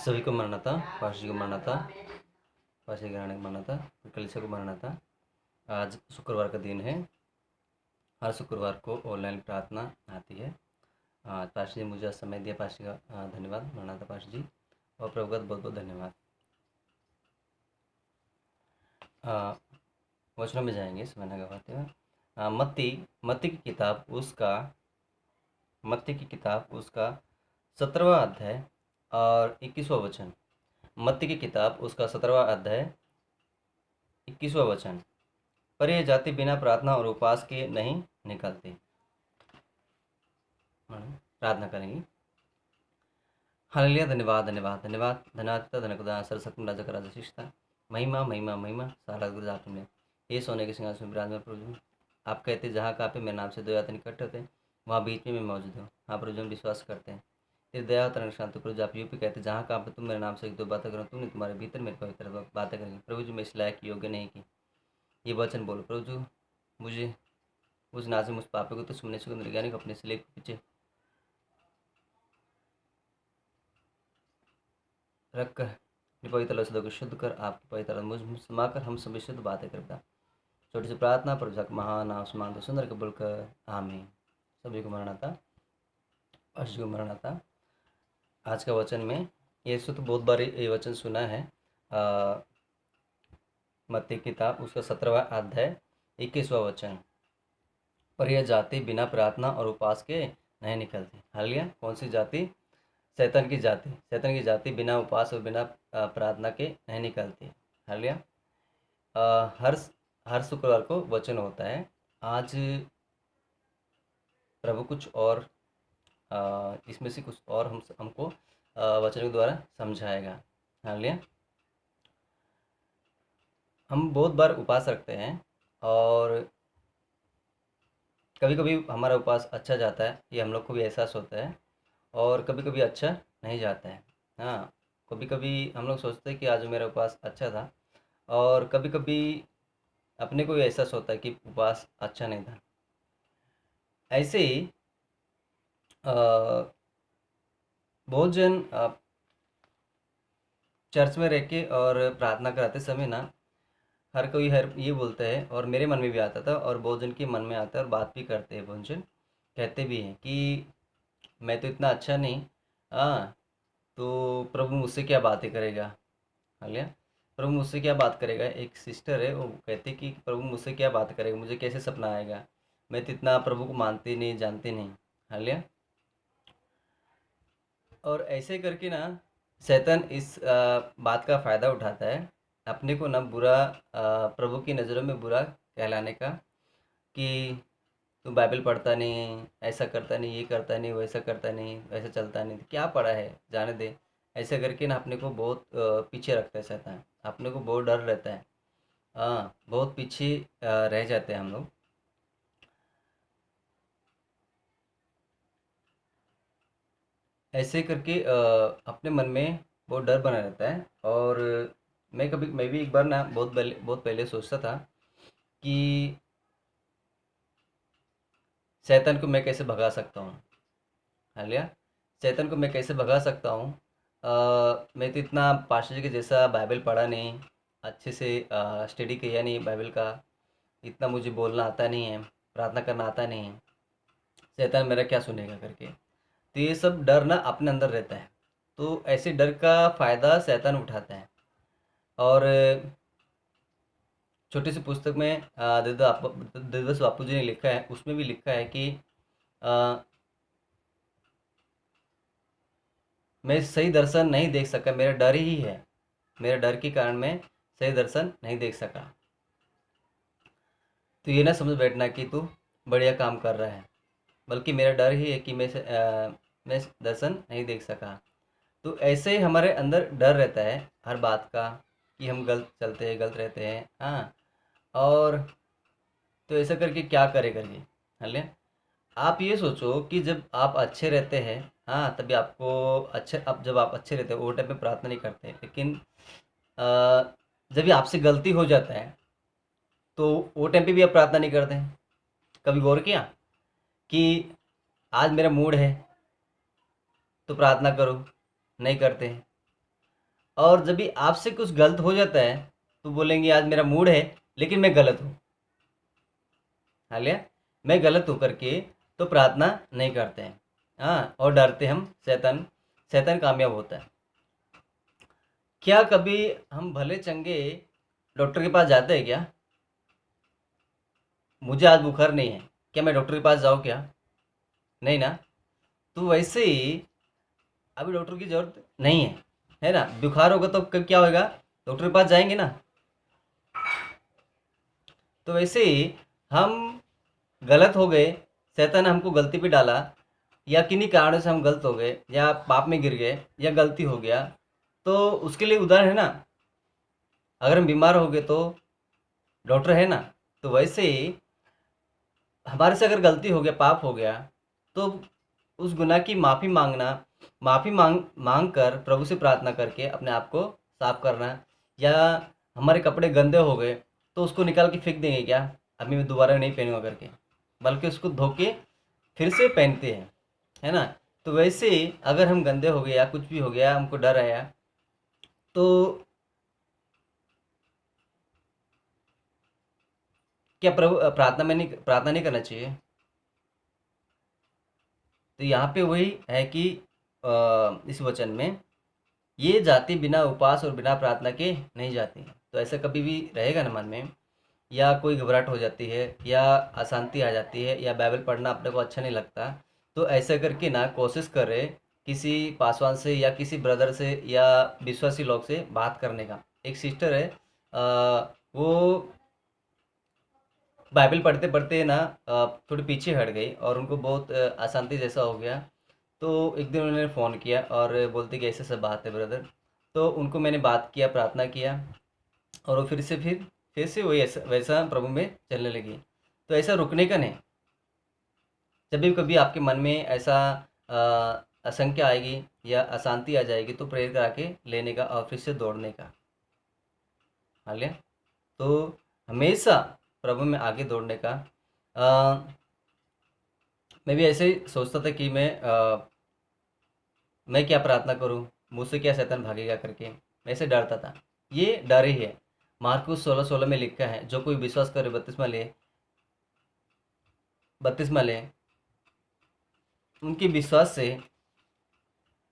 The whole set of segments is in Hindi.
सभी को मरनाता, पाशी को मरनाता, पाशी ग्रहण को मरनाता, कलिसिया को मरनाता। आज शुक्रवार का दिन है। हर शुक्रवार को ऑनलाइन प्रार्थना आती है। पाशी जी मुझे समय दिया, पाशी का धन्यवाद। मरनाता पाशी जी और प्रभु का बहुत बहुत धन्यवाद। वचनों में जाएंगे समय न गवाते हुए। मत्ती की किताब उसका 17वां अध्याय और 21वां वचन। मत्ती की किताब उसका 17वां अध्याय 21वां वचन। पर यह जाति बिना प्रार्थना और उपवास के नहीं निकलती। प्रार्थना करेंगी। हालेलुया। धन्यवाद धन्यवाद धन्यवाद धन्यवाद धन्यवाद सरस्वती राजा का राजा शिष्टा। महिमा महिमा महिमा सारा गुरु आप में ये सोने के सिंहासन में विराजमान प्रभु। आप कहते जहाँ कहाँ पे मेरे नाम से दो यातन इकट्ठे होते हैं वहाँ बीच में मैं मौजूद हूँ। हाँ प्रभु, हम विश्वास करते हैं तेरी दया तरंग शांति प्रभु। आप यूपी कहते जहाँ कहाँ पे तुम मेरे नाम से एक दो बातें करो, तुमने तुम्हारे भीतर मेरे पवित्र बातें करेंगे। प्रभु जी मैं इस लायक योग्य नहीं की ये वचन बोलो प्रभु जी। मुझे उस नाजिम उस पापे को तो सुनने से निर्ज्ञानी को अपने सिले के पीछे रख कर पवित्र लफ्ज़ों को शुद्ध कर आपकी पवित्र मुझ समाकर हम सभी शुद्ध बातें करता। छोटी सी प्रार्थना पर जग महान आसमान तो सुंदर कबूल कर आमीन। सभी को मरनाता, अर्श को मरनाता। आज का वचन में ये तो बहुत बार ये वचन सुना है। मत्ती किताब उसका 17वां अध्याय 21वां वचन। पर यह जाति बिना प्रार्थना और उपवास के नहीं निकलती। हालिया कौन सी जाति? शैतान की जाति। शैतान की जाति बिना उपवास और बिना प्रार्थना के नहीं निकलती। हालिया हर हर शुक्रवार को वचन होता है। आज प्रभु कुछ और इसमें से कुछ और हमको वचन के द्वारा समझाएगा। हालिया हम बहुत बार उपवास रखते हैं और कभी कभी हमारा उपवास अच्छा जाता है, ये हम लोग को भी एहसास होता है। और कभी कभी अच्छा नहीं जाता है। हाँ, कभी कभी हम लोग सोचते हैं कि आज मेरा उपवास अच्छा था और कभी कभी अपने को भी एहसास होता है कि उपवास अच्छा नहीं था। ऐसे ही बहुत जन चर्च में रह के और प्रार्थना कराते समय ना हर कोई हर ये बोलता है और मेरे मन में भी आता था और बहुत जन के मन में आता है और बात भी करते हैं। बहुत जन कहते भी हैं कि मैं तो इतना अच्छा नहीं, हाँ तो प्रभु मुझसे क्या बातें करेगा। हालिया प्रभु मुझसे क्या बात करेगा। एक सिस्टर है वो कहती कि प्रभु मुझसे क्या बात करेगा, मुझे कैसे सपना आएगा, मैं तो इतना प्रभु को मानती नहीं जानती नहीं। हालिया और ऐसे करके ना शैतान इस बात का फ़ायदा उठाता है अपने को ना बुरा प्रभु की नज़रों में बुरा कहलाने का कि तू बाइबल पढ़ता नहीं, ऐसा करता नहीं, ये करता नहीं, वैसा करता नहीं, वैसा चलता नहीं, क्या पढ़ा है जाने दे। ऐसा करके ना अपने को बहुत पीछे रखता है शैतान। अपने को बहुत डर रहता है। हाँ बहुत पीछे रह जाते हैं हम लोग। ऐसे करके अपने मन में बहुत डर बना रहता है। और मैं भी एक बार ना बहुत पहले सोचता था कि शैतान को मैं कैसे भगा सकता हूँ। हालिया शैतान को मैं कैसे भगा सकता हूँ। मैं तो इतना पास्टर जी के जैसा बाइबल पढ़ा नहीं, अच्छे से स्टडी किया नहीं बाइबल का, इतना मुझे बोलना आता नहीं है, प्रार्थना करना आता नहीं है, शैतान मेरा क्या सुनेगा करके। तो ये सब डर ना अपने अंदर रहता है। तो ऐसे डर का फ़ायदा शैतान उठाता है। और छोटी सी पुस्तक में देवदास बापू जी ने लिखा है, उसमें भी लिखा है कि अ, मैं सही दर्शन नहीं देख सका, मेरा डर ही है, मेरे डर के कारण मैं सही दर्शन नहीं देख सका। तो ये ना समझ बैठना कि तू बढ़िया काम कर रहा है, बल्कि मेरा डर ही है कि मैं दर्शन नहीं देख सका। तो ऐसे ही हमारे अंदर डर रहता है हर बात का कि हम गलत चलते हैं, गलत रहते हैं। हाँ और तो ऐसा करके क्या करे करके। हले आप ये सोचो कि जब आप अच्छे रहते हैं, हाँ तभी आपको अच्छे, अब जब आप अच्छे रहते हो वो टाइम पे प्रार्थना नहीं करते, लेकिन जब भी आपसे गलती हो जाता है तो वो टाइम पे भी आप प्रार्थना नहीं करते हैं। कभी गौर किया कि आज मेरा मूड है तो प्रार्थना करो, नहीं करते हैं। और जब भी आपसे कुछ गलत हो जाता है तो बोलेंगे आज मेरा मूड है लेकिन मैं गलत हूँ। हालिया मैं गलत हूँ करके तो प्रार्थना नहीं करते हैं। हाँ, और डरते हम शैतान शैतान कामयाब होता है। क्या कभी हम भले चंगे डॉक्टर के पास जाते हैं क्या? मुझे आज बुखार नहीं है, क्या मैं डॉक्टर के पास जाऊँ क्या? नहीं ना। तो वैसे ही अभी डॉक्टर की ज़रूरत नहीं है ना? बुखार होगा तो क्या होगा? डॉक्टर के पास जाएँगे ना। तो वैसे ही हम गलत हो गए, शैतान ने हमको गलती पे डाला, या किन्हीं कारणों से हम गलत हो गए या पाप में गिर गए या गलती हो गया, तो उसके लिए उदाहरण है ना, अगर हम बीमार हो गए तो डॉक्टर है ना। तो वैसे ही हमारे से अगर गलती हो गया, पाप हो गया, तो उस गुनाह की माफ़ी मांगना, माफ़ी मांग कर प्रभु से प्रार्थना करके अपने आप को साफ करना। या हमारे कपड़े गंदे हो गए तो उसको निकाल के फेंक देंगे क्या, अभी मैं दोबारा नहीं पहनूंगा करके, बल्कि उसको धो के फिर से पहनते हैं, है ना। तो वैसे ही अगर हम गंदे हो गए या कुछ भी हो गया, हमको डर आया, तो क्या प्रभु प्रार्थना नहीं करना चाहिए? तो यहाँ पे वही है कि इस वचन में, ये जाति बिना उपवास और बिना प्रार्थना के नहीं जाती। तो ऐसा कभी भी रहेगा ना मन में, या कोई घबराहट हो जाती है या अशांति आ जाती है या बाइबल पढ़ना अपने को अच्छा नहीं लगता, तो ऐसा करके ना कोशिश करें किसी पासवान से या किसी ब्रदर से या विश्वासी लोग से बात करने का। एक सिस्टर है, वो बाइबल पढ़ते पढ़ते ना थोड़ी पीछे हट गई और उनको बहुत अशांति जैसा हो गया। तो एक दिन उन्होंने फ़ोन किया और बोलते कि ऐसे सब बात है ब्रदर। तो उनको मैंने बात किया, प्रार्थना किया, और वो फिर से वही ऐसा वैसा प्रभु में चलने लगी। तो ऐसा रुकने का नहीं। जब भी कभी आपके मन में ऐसा आशंका आएगी या अशांति आ जाएगी तो प्रेयर करा के लेने का और फिर से दौड़ने का। हालिया तो हमेशा प्रभु में आगे दौड़ने का। अ, मैं भी ऐसे ही सोचता था कि मैं क्या प्रार्थना करूं, मुझसे क्या शैतान भागेगा करके, मैं ऐसे डरता था। ये डर ही है। मार्कुस 16:16 में लिखा है, जो कोई विश्वास करे बपतिस्मा ले, उनके विश्वास से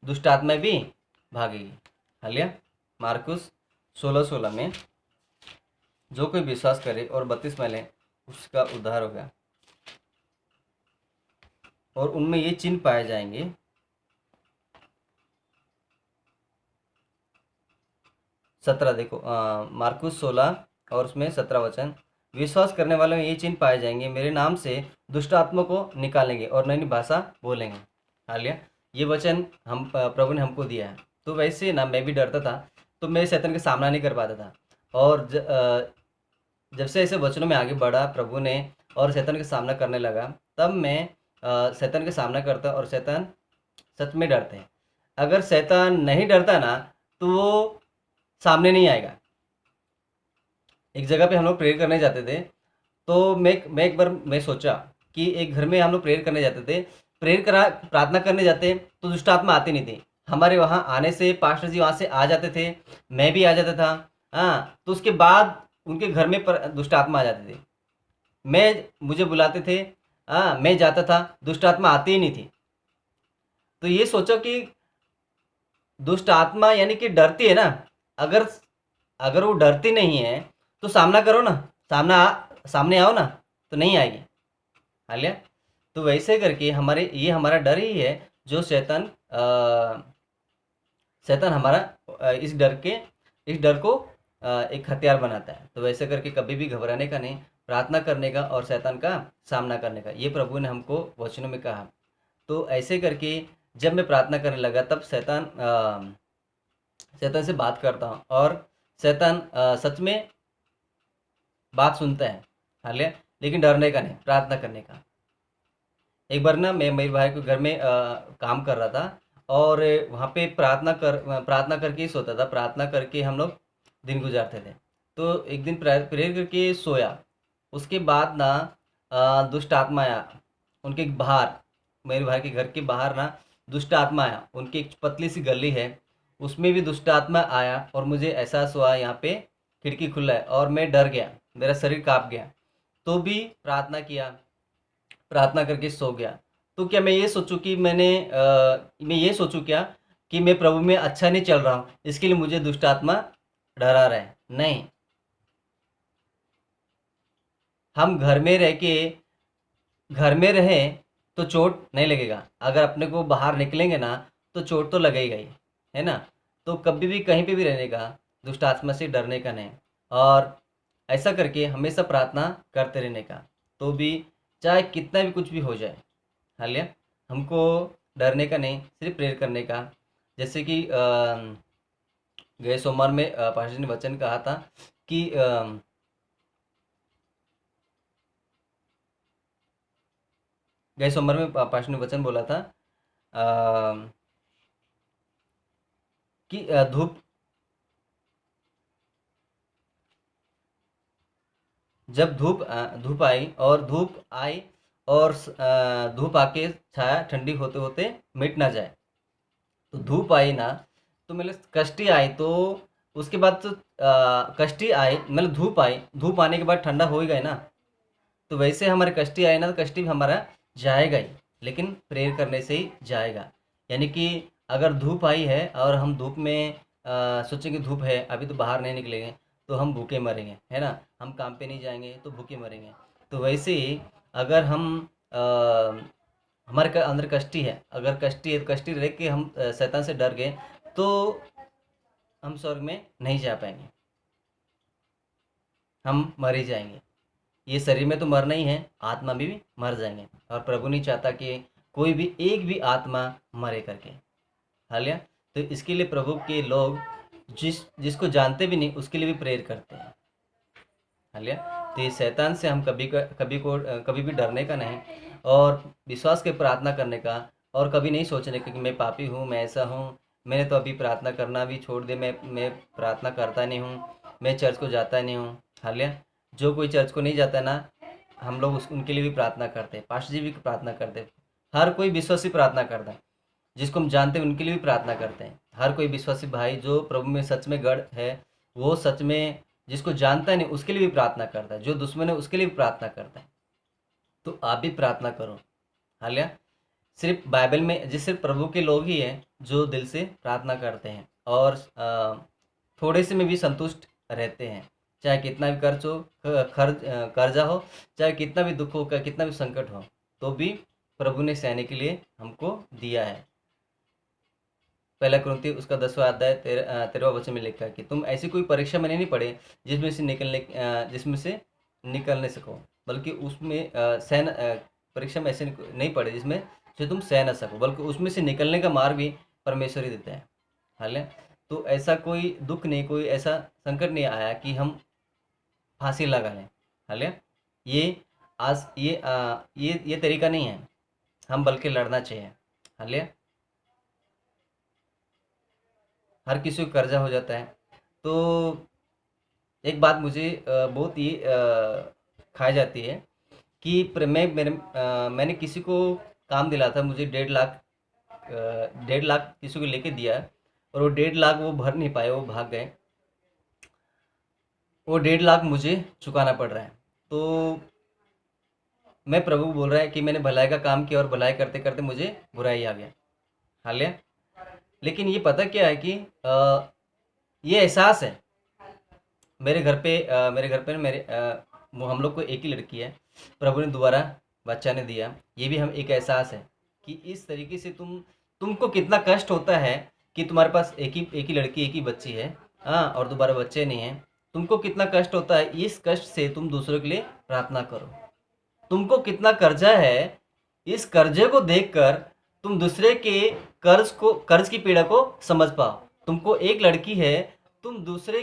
दुष्ट आत्मा भी भागेगी। हालिया मार्कुस 16:16 में, जो कोई विश्वास करे और बपतिस्मा ले उसका उद्धार होगा, और उनमें ये चिन्ह पाए जाएंगे। 17 देखो, मार्कुस 16 और उसमें 17 वचन, विश्वास करने वालों में ये चिन्ह पाए जाएंगे, मेरे नाम से दुष्ट आत्मा को निकालेंगे और नई भाषा बोलेंगे। हालिया ये वचन हम प्रभु ने हमको दिया है। तो वैसे ना मैं भी डरता था, तो मैं शैतान का सामना नहीं कर पाता था। और जब से ऐसे वचनों में आगे बढ़ा प्रभु ने और शैतान का सामना करने लगा, तब मैं शैतान का सामना करता, और शैतान सच में डरते हैं। अगर शैतान नहीं डरता ना, तो वो सामने नहीं आएगा। एक जगह पे हम लोग प्रेयर करने जाते थे, तो मैं एक बार मैं सोचा कि एक घर में हम लोग प्रेयर करने जाते थे, प्रार्थना करने जाते तो दुष्ट आत्मा आती नहीं थी। हमारे वहाँ आने से पास्टर जी वहाँ से आ जाते थे, मैं भी आ जाता था। हाँ, तो उसके बाद उनके घर में दुष्ट आत्मा आ जाते थे। मुझे बुलाते थे, हाँ मैं जाता था, दुष्ट आत्मा आती ही नहीं थी। तो ये सोचो कि दुष्ट आत्मा यानी कि डरती है ना, अगर अगर वो डरती नहीं है तो सामना करो ना, सामने आओ ना, तो नहीं आएगी। हालिया तो वैसे करके ये हमारा डर ही है, जो शैतान हमारा इस डर को एक हथियार बनाता है। तो वैसे करके कभी भी घबराने का नहीं, प्रार्थना करने का और शैतान का सामना करने का, ये प्रभु ने हमको वचनों में कहा। तो ऐसे करके जब मैं प्रार्थना करने लगा, तब शैतान से बात करता हूँ, और शैतान सच में बात सुनता है। हालिया लेकिन डरने का नहीं, प्रार्थना करने का। एक बार ना मैं मेरे भाई के घर में काम कर रहा था, और वहाँ पे प्रार्थना करके ही सोता था, प्रार्थना करके हम लोग दिन गुजारते थे। तो एक दिन प्रेयर करके सोया, उसके बाद ना दुष्ट आत्मा आया उनके बाहर, मेरे भाई के घर के बाहर ना दुष्ट आत्मा आया। उनकी एक पतली सी गली है, उसमें भी दुष्ट आत्मा आया और मुझे एहसास हुआ यहाँ पे खिड़की खुला है और मैं डर गया, मेरा शरीर काँप गया। तो भी प्रार्थना किया, प्रार्थना करके सो गया। तो क्या मैं ये सोचूँ क्या कि मैं प्रभु में अच्छा नहीं चल रहा हूँ, इसके लिए मुझे दुष्ट आत्मा डरा रहा है? नहीं। हम घर में रहें तो चोट नहीं लगेगा। अगर अपने को बाहर निकलेंगे ना तो चोट तो लगेगा ही, है ना? तो कभी भी कहीं पे भी रहने का, दुष्ट आत्मा से डरने का नहीं। और ऐसा करके हमेशा प्रार्थना करते रहने का। तो भी चाहे कितना भी कुछ भी हो जाए, हालेलुया, हमको डरने का नहीं, सिर्फ प्रेयर करने का। जैसे कि गए सोमवार में पास्टर जी ने वचन कहा था कि गए सोमवार में पास्टर ने वचन बोला था अ, कि जब धूप आई और धूप आके छाया ठंडी होते होते मिट ना जाए। तो धूप आई ना, तो मतलब कष्टी आई, तो उसके बाद तो कष्टी आई, मतलब धूप आई, धूप आने के बाद ठंडा हो ही गए ना। तो वैसे हमारे कष्टी आए ना, तो कष्टी भी हमारा जाएगा ही, लेकिन प्रेयर करने से ही जाएगा। यानी कि अगर धूप आई है और हम धूप में सोचेंगे धूप है अभी तो बाहर नहीं निकलेंगे, तो हम भूखे मरेंगे, है ना? हम काम पे नहीं जाएंगे तो भूखे मरेंगे। तो वैसे ही अगर हम हमारे अंदर कष्टी है, अगर कष्टी है तो कष्टी रह के हम शैतान से डर गए तो हम स्वर्ग में नहीं जा पाएंगे, हम मर ही जाएंगे। ये शरीर में तो मरना ही है, आत्मा में भी मर जाएंगे। और प्रभु नहीं चाहता कि कोई भी एक भी आत्मा मरे करके। हालिया, तो इसके लिए प्रभु के लोग जिसको जानते भी नहीं उसके लिए भी प्रेयर करते हैं। हालिया, तो ये शैतान से हम कभी भी डरने का नहीं, और विश्वास के प्रार्थना करने का, और कभी नहीं सोचने का कि मैं पापी हूँ, मैं ऐसा हूँ, मैंने तो अभी प्रार्थना करना भी छोड़ दे, मैं प्रार्थना करता नहीं हूँ, मैं चर्च को जाता नहीं हूँ। हालिया, जो कोई चर्च को नहीं जाता ना, हम लोग उनके लिए भी प्रार्थना करते हैं, पास्टर जी भी प्रार्थना करते हैं, हर कोई विश्वासी प्रार्थना करता है, जिसको हम जानते हैं उनके लिए भी प्रार्थना करते हैं। हर कोई विश्वासी भाई जो प्रभु में सच में गढ़ है, वो सच में जिसको जानता है नहीं उसके लिए भी प्रार्थना करता है, जो दुश्मन है उसके लिए भी प्रार्थना करता है। तो आप भी प्रार्थना करो। हालिया, सिर्फ बाइबल में जिस सिर्फ प्रभु के लोग ही हैं जो दिल से प्रार्थना करते हैं और थोड़े से में भी संतुष्ट रहते हैं। चाहे कितना भी कर्ज हो, कर्जा हो, चाहे कितना भी दुख हो, कितना भी संकट हो, तो भी प्रभु ने सहने के लिए हमको दिया है। पहला कुरिन्थियों उसका 10वां अध्याय 13वां वचन में लिखा है कि तुम ऐसी कोई परीक्षा में नहीं पड़े जिसमें से निकल नहीं सको, बल्कि उसमें परीक्षा में ऐसे नहीं पड़े जिसमें से तुम सह ना सको, बल्कि उसमें से निकलने का मार्ग भी परमेश्वर ही देता है। हाल, तो ऐसा कोई दुख नहीं, कोई ऐसा संकट नहीं आया कि हम फांसी लगा लें। हाल, ये आज ये तरीका नहीं है, हम बल्कि लड़ना चाहिए। हाल, हर किसी को कर्जा हो जाता है। तो एक बात मुझे बहुत ही खाई जाती है कि मैंने किसी को काम दिला था, मुझे 1.5 लाख 1.5 लाख किसी को लेके दिया, और वो 1.5 लाख वो भर नहीं पाए, वो भाग गए। वो 1.5 लाख मुझे चुकाना पड़ रहा है। तो मैं प्रभु बोल रहा है कि मैंने भलाई का काम किया और भलाई करते करते मुझे बुराई आ गया। हाल, लेकिन ये पता क्या है कि ये एहसास है। मेरे घर पे हम लोग को एक ही लड़की है, प्रभु ने दोबारा बच्चा ने दिया। ये भी हम एक एहसास है कि इस तरीके से तुमको कितना कष्ट होता है कि तुम्हारे पास एक ही लड़की, एक ही बच्ची है, हाँ, और दोबारा बच्चे नहीं हैं। तुमको कितना कष्ट होता है, इस कष्ट से तुम दूसरों के लिए प्रार्थना करो। तुमको कितना कर्जा है, इस कर्जे को देखकर तुम दूसरे के कर्ज की पीड़ा को समझ पाओ। तुमको एक लड़की है, तुम दूसरे